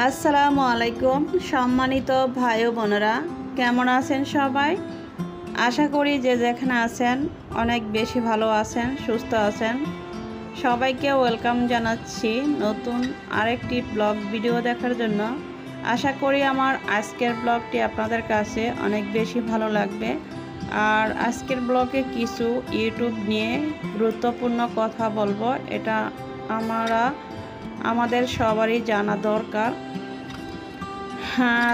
আসসালামু আলাইকুম সম্মানিত ভাই ও বোনেরা, কেমন আছেন সবাই? আশা করি যে যেখানে আছেন অনেক বেশি ভালো আছেন, সুস্থ আছেন। সবাইকে ওয়েলকাম জানাচ্ছি নতুন আরেকটি ব্লগ ভিডিও দেখার জন্য। আশা করি আমার আজকের ব্লগটি আপনাদের কাছে অনেক বেশি ভালো লাগবে। আর আজকের ব্লগে কিছু ইউটিউব নিয়ে গুরুত্বপূর্ণ কথা বলবো, এটা আমাদের সবারই জানা দরকার।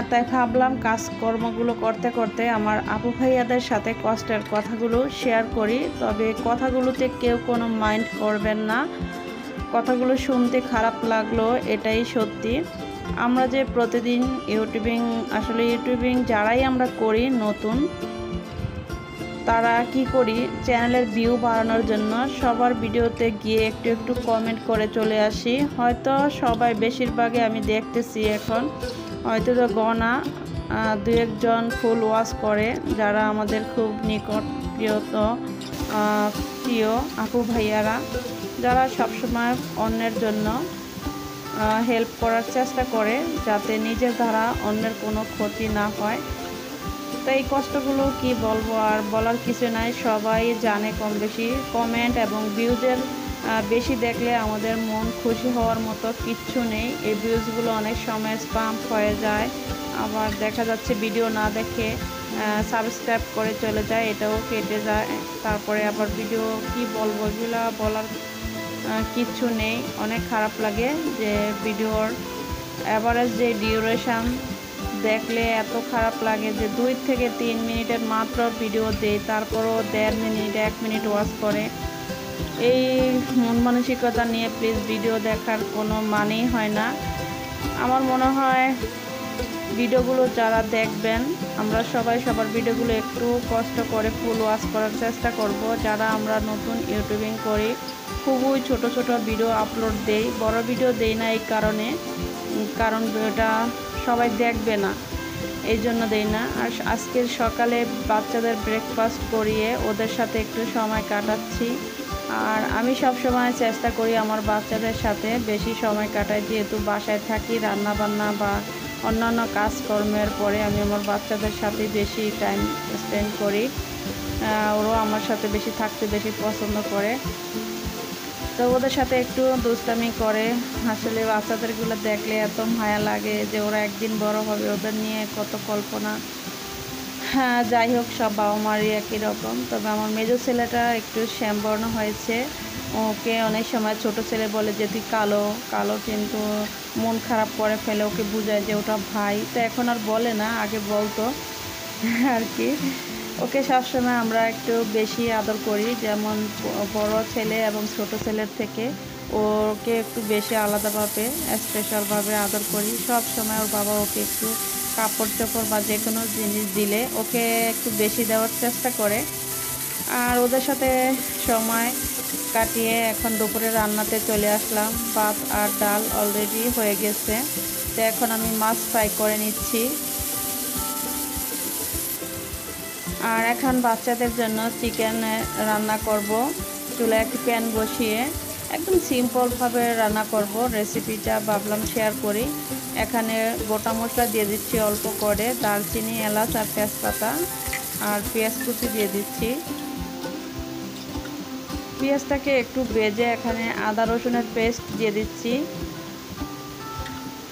তাই ভাবলাম কাজকর্মগুলো করতে করতে আমার আপু ভাইয়াদের সাথে কষ্টের কথাগুলো শেয়ার করি। তবে কথাগুলোতে কেউ কোনো মাইন্ড করবেন না, কথাগুলো শুনতে খারাপ লাগলো এটাই সত্যি। আমরা যে প্রতিদিন ইউটিউবিং যারাই আমরা করি নতুন, তারা কি করি চ্যানেলের ভিউ বাড়ানোর জন্য সবার ভিডিওতে গিয়ে একটু একটু কমেন্ট করে চলে আসি। হয়তো সবাই বেশিরভাগই আমি দেখতেছি এখন হয়তো তো গণা দু একজন ফুল ওয়াচ করে, যারা আমাদের খুব নিকট প্রিয় আপু ভাইয়ারা, যারা সবসময় অন্যের জন্য হেল্প করার চেষ্টা করে যাতে নিজের দ্বারা অন্যের কোনো ক্ষতি না হয়। তো এই কষ্টগুলো কি বলবো, আর বলার কিছু নাই, সবাই জানে কম বেশি। কমেন্ট এবং ভিউজের বেশি দেখলে আমাদের মন খুশি হওয়ার মতো কিচ্ছু নেই। এই ভিউজগুলো অনেক সময় স্পাম হয়ে যায়, আবার দেখা যাচ্ছে ভিডিও না দেখে সাবস্ক্রাইব করে চলে যায়, এটাও কেটে যায়। তারপরে আবার ভিডিও কি বলবো, এগুলো বলার কিচ্ছু নেই। অনেক খারাপ লাগে যে ভিডিওর অ্যাভারেজ যে ডিউরেশন দেখলে এত খারাপ লাগে যে 2 থেকে 3 মিনিটের মাত্র ভিডিও দেয়, তারপরও 1.5 মিনিট 1 মিনিট ওয়াচ করে। এই মন মানসিকতা নিয়ে প্লিজ ভিডিও দেখার কোনো মানেই হয় না। আমার মনে হয় ভিডিওগুলো যারা দেখবেন, আমরা সবাই সবার ভিডিওগুলো একটু কষ্ট করে ফুল ওয়াচ করার চেষ্টা করব। যারা আমরা নতুন ইউটিউবিং করি, খুবই ছোট ছোট ভিডিও আপলোড দেই, বড় ভিডিও দেই না এই কারণ এটা সবাই দেখবে না, এই জন্য দেই না। আর আজকের সকালে বাচ্চাদের ব্রেকফাস্ট করিয়ে ওদের সাথে একটু সময় কাটাচ্ছি। আর আমি সব সময় চেষ্টা করি আমার বাচ্চাদের সাথে বেশি সময় কাটাই, যেহেতু বাসায় থাকি, রান্না বান্না বা অন্যান্য কাজকর্মের পরে আমি আমার বাচ্চাদের সাথে বেশি টাইম স্পেন্ড করি। ওরাও আমার সাথে বেশি থাকতে বেশি পছন্দ করে, তো ওদের সাথে একটু দুষ্টামি করে। আসলে বাচ্চাদেরগুলো দেখলে এত মায়া লাগে যে ওরা একদিন বড় হবে, ওদের নিয়ে কত কল্পনা। যাই হোক, সব বাবা মারই একই রকম। তবে আমার মেজো ছেলেটা একটু শ্যামবর্ণ হয়েছে, ওকে অনেক সময় ছোট ছেলে বলে যে তুই কালো কালো, কিন্তু মন খারাপ করে ফেলে, ওকে বুঝায় যে ওটা ভাই। তো এখন আর বলে না, আগে বলতো আর কি। ওকে সবসময় আমরা একটু বেশি আদর করি, যেমন বড় ছেলে এবং ছোট ছেলের থেকে ওকে একটু বেশি আলাদাভাবে স্পেশালভাবে আদর করি। সব সময় ওর বাবা ওকে একটু কাপড় চোপড় বা যে কোনো জিনিস দিলে ওকে একটু বেশি দেওয়ার চেষ্টা করে। আর ওদের সাথে সময় কাটিয়ে এখন দুপুরে রান্নাতে চলে আসলাম। ভাত আর ডাল অলরেডি হয়ে গেছে, তো এখন আমি মাছ ফ্রাই করে নিচ্ছি। আর এখন বাচ্চাদের জন্য চিকেন রান্না করব। চুলায় একটি প্যান বসিয়ে একদম সিম্পলভাবে রান্না করব। রেসিপিটা ভাবলাম শেয়ার করি। এখানে গোটা মশলা দিয়ে দিচ্ছি অল্প করে, দারচিনি, এলাচ আর তেজপাতা, আর পেঁয়াজ কুচি দিয়ে দিচ্ছি। পেঁয়াজটাকে একটু ভেজে এখানে আদা রসুনের পেস্ট দিয়ে দিচ্ছি।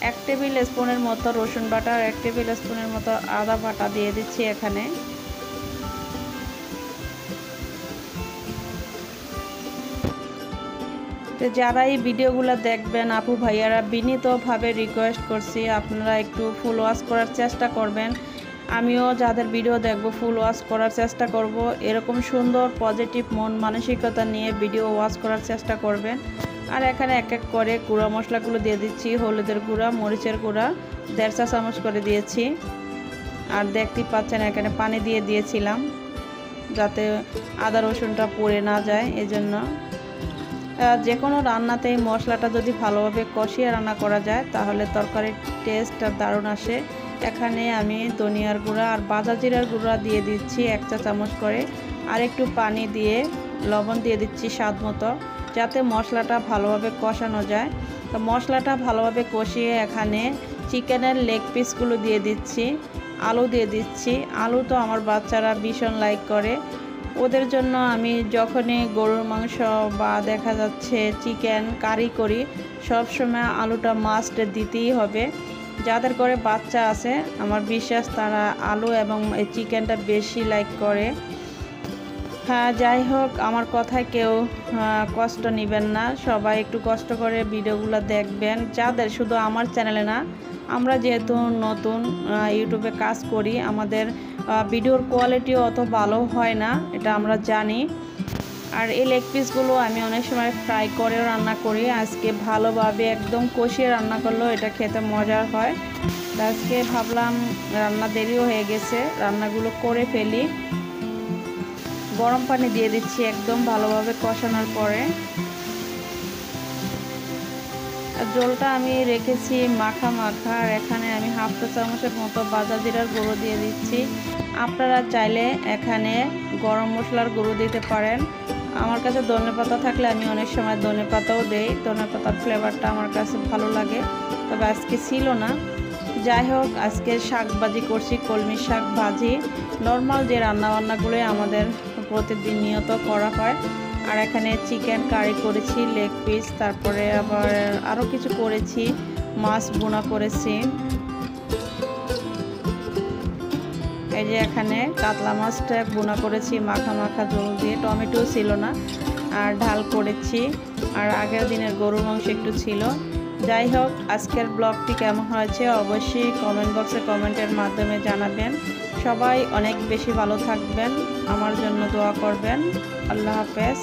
1 টেবিল স্পুনের মতো রসুন বাটা আর 1 টেবিল স্পুনের মতো আদা বাটা দিয়ে দিচ্ছি এখানে। তো যারা এই ভিডিওগুলো দেখবেন আপু ভাইয়ারা, বিনীতভাবে রিকোয়েস্ট করছি আপনারা একটু ফুল ওয়াচ করার চেষ্টা করবেন। আমিও যাদের ভিডিও দেখব ফুল ওয়াচ করার চেষ্টা করব। এরকম সুন্দর পজিটিভ মন মানসিকতা নিয়ে ভিডিও ওয়াচ করার চেষ্টা করবেন। আর এখানে এক এক করে গুঁড়া মশলাগুলো দিয়ে দিচ্ছি। হলুদের গুঁড়া, মরিচের গুঁড়া 1.5 চা চামচ করে দিয়েছি। আর দেখতেই পাচ্ছেন এখানে পানি দিয়ে দিয়েছিলাম যাতে আদা রসুনটা পুড়ে না যায়, এজন্য। যে কোনো রান্নাতেই মশলাটা যদি ভালোভাবে কষিয়ে রান্না করা যায় তাহলে তরকারির টেস্টটা দারুণ আসে। এখানে আমি ধনিয়ার গুঁড়া আর ভাজা জিরার গুঁড়া দিয়ে দিচ্ছি 1 চা চামচ করে, আর একটু পানি দিয়ে লবণ দিয়ে দিচ্ছি স্বাদ মতো, যাতে মশলাটা ভালোভাবে কষানো যায়। তো মশলাটা ভালোভাবে কষিয়ে এখানে চিকেনের লেগ পিসগুলো দিয়ে দিচ্ছি, আলু দিয়ে দিচ্ছি। আলু তো আমার বাচ্চারা ভীষণ লাইক করে, ওদের জন্য আমি যখনই গরুর মাংস বা দেখা যাচ্ছে চিকেন কারি করি সবসময় আলুটা মাস্ট দিতেই হবে। যাদের করে বাচ্চা আছে আমার বিশ্বাস তারা আলু এবং এই চিকেনটা বেশি লাইক করে। হ্যাঁ, যাই হোক, আমার কথায় কেউ কষ্ট নেবেন না, সবাই একটু কষ্ট করে ভিডিওগুলো দেখবেন। যাদের, শুধু আমার চ্যানেলে না, আমরা যেহেতু নতুন ইউটিউবে কাজ করি, আমাদের ভিডিওর কোয়ালিটিও অত ভালো হয় না, এটা আমরা জানি। আর এই লেগ পিসগুলো আমি অনেক সময় ফ্রাই করেও রান্না করি, আজকে ভালোভাবে একদম কষিয়ে রান্না করলেও এটা খেতে মজার হয়। তো আজকে ভাবলাম রান্না দেরিও হয়ে গেছে, রান্নাগুলো করে ফেলি। গরম পানি দিয়ে দিচ্ছি একদম ভালোভাবে কষানোর পরে। ঝোলটা আমি রেখেছি মাখা মাখা, আর এখানে আমি হাফ চা চামচের মতো ভাজা জিরার গুঁড়ো দিয়ে দিচ্ছি। আপনারা চাইলে এখানে গরম মশলার গুঁড়ো দিতে পারেন। আমার কাছে ধনেপাতা থাকলে আমি অনেক সময় ধনেপাতাও দেই, ধনেপাতার ফ্লেভারটা আমার কাছে ভালো লাগে, তবে আজকে ছিল না। যাই হোক, আজকে শাক ভাজি করছি, কলমি শাক ভাজি, নর্মাল যে রান্নাবান্নাগুলোই আমাদের প্রতিদিন নিয়ত করা হয়। আর এখানে চিকেন কারি করেছি, লেগ পিস, তারপরে আবার আরও কিছু করেছি, মাছ বোনা করেছি। এই যে এখানে কাতলা মাছটা বোনা করেছি মাখা মাখা ঝোল দিয়ে, টমেটো ছিল না, আর ঢাল করেছি। আর আগের দিনের গরুর মাংস একটু ছিল। যাই হোক, আজকের ব্লগটি কেমন হয়েছে অবশ্যই কমেন্ট বক্সে কমেন্টের মাধ্যমে জানাবেন। সবাই অনেক বেশি ভালো থাকবেন, আমার জন্য দোয়া করবেন। আল্লাহ হাফেজ।